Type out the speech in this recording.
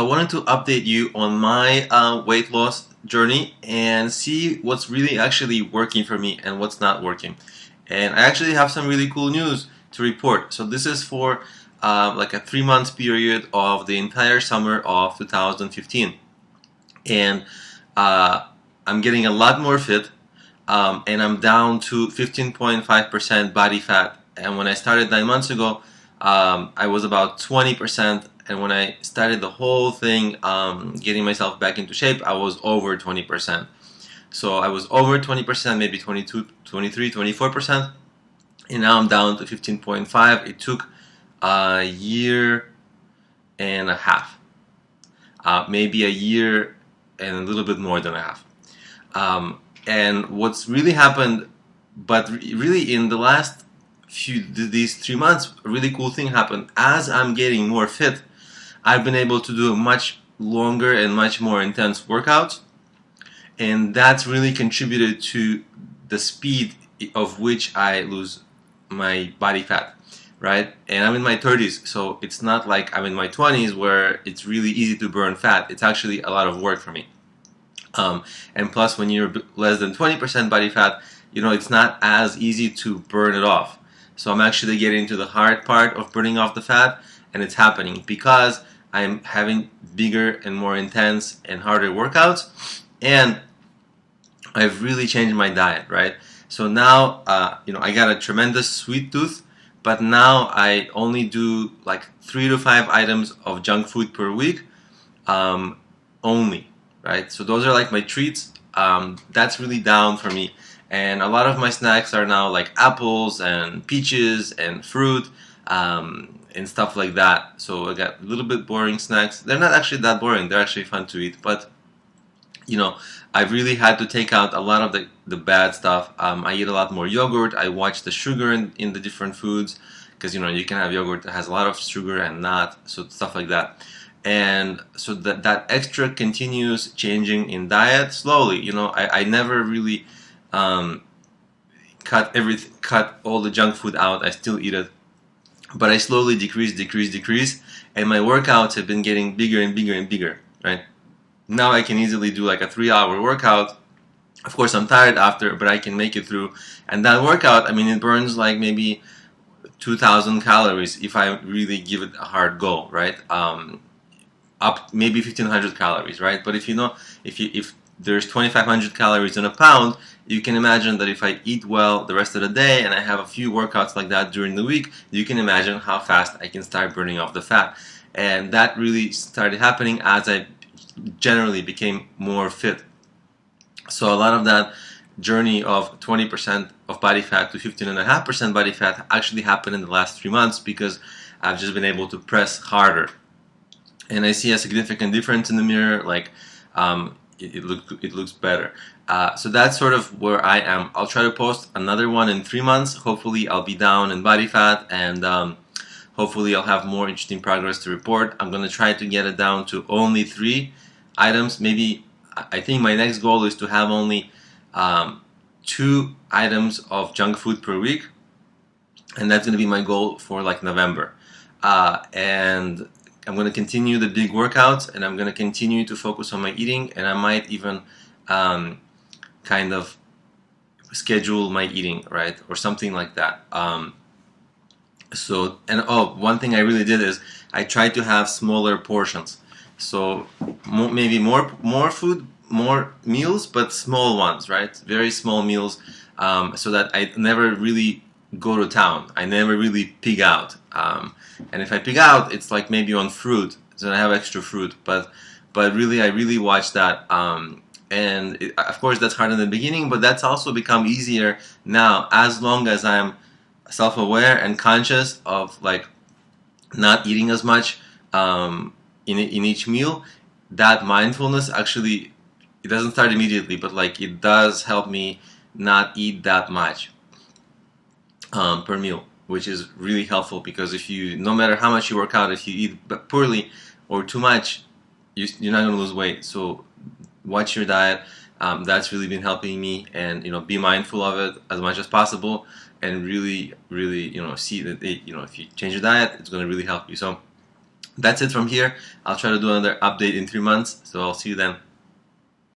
I wanted to update you on my weight loss journey and see what's really actually working for me and what's not working. And I actually have some really cool news to report. So this is for like a 3 month period of the entire summer of 2015. And I'm getting a lot more fit, and I'm down to 15.5% body fat. And when I started 9 months ago, I was about 20%, and when I started the whole thing, getting myself back into shape, I was over 20%. So I was over 20%, maybe 22, 23, 24%, and now I'm down to 15.5. It took a year and a half, maybe a year and a little bit more than a half. And what's really happened, but really in the last these 3 months, a really cool thing happened. As I'm getting more fit, I've been able to do much longer and much more intense workouts, and that's really contributed to the speed of which I lose my body fat, right? And I'm in my 30s, so it's not like I'm in my 20s where it's really easy to burn fat. It's actually a lot of work for me. And plus, when you're less than 20% body fat, it's not as easy to burn it off. So I'm actually getting to the hard part of burning off the fat, and it's happening because I'm having bigger and more intense and harder workouts, and I've really changed my diet, right? So now, I got a tremendous sweet tooth, but now I only do like 3 to 5 items of junk food per week, only, right? So those are like my treats. That's really down for me. And a lot of my snacks are now like apples and peaches and fruit, and stuff like that. So I got a little bit boring snacks. They're not actually that boring. They're actually fun to eat. But, I've really had to take out a lot of the bad stuff. I eat a lot more yogurt. I watch the sugar in the different foods because, you can have yogurt that has a lot of sugar and not. So stuff like that. And so that extra continuous changing in diet slowly. I never really cut all the junk food out. I still eat it, but I slowly decrease, and my workouts have been getting bigger and bigger and bigger, right? Now I can easily do like a 3-hour workout. Of course, I'm tired after, but I can make it through. And that workout, it burns like maybe 2,000 calories if I really give it a hard go, right? Up maybe 1,500 calories, right? But if there's 2,500 calories in a pound, you can imagine that if I eat well the rest of the day and I have a few workouts like that during the week, you can imagine how fast I can start burning off the fat. And that really started happening as I generally became more fit. So a lot of that journey of 20% of body fat to 15.5% body fat actually happened in the last 3 months because I've just been able to press harder. And I see a significant difference in the mirror, like it looks better. So that's sort of where I am. I'll try to post another one in 3 months. Hopefully I'll be down in body fat, and hopefully I'll have more interesting progress to report. I'm going to try to get it down to only 3 items. Maybe, I think my next goal is to have only 2 items of junk food per week, and that's going to be my goal for like November. And I'm going to continue the big workouts, and I'm going to continue to focus on my eating, and I might even kind of schedule my eating, right, or something like that. One thing I really did is I tried to have smaller portions. So maybe more food, more meals, but small ones, right? Very small meals, so that I never really go to town. I never really pig out. And if I pig out, it's like maybe on fruit, so I have extra fruit. But really, I really watch that. Of course, that's hard in the beginning, but that's also become easier now, as long as I'm self-aware and conscious of like not eating as much in each meal. That mindfulness actually, it doesn't start immediately, but like it does help me not eat that much per meal, which is really helpful, because no matter how much you work out, if you eat poorly or too much, you're not going to lose weight. So watch your diet. That's really been helping me, and be mindful of it as much as possible, and really see that if you change your diet, it's going to really help you. So That's it from here. I'll try to do another update in 3 months, so I'll see you then.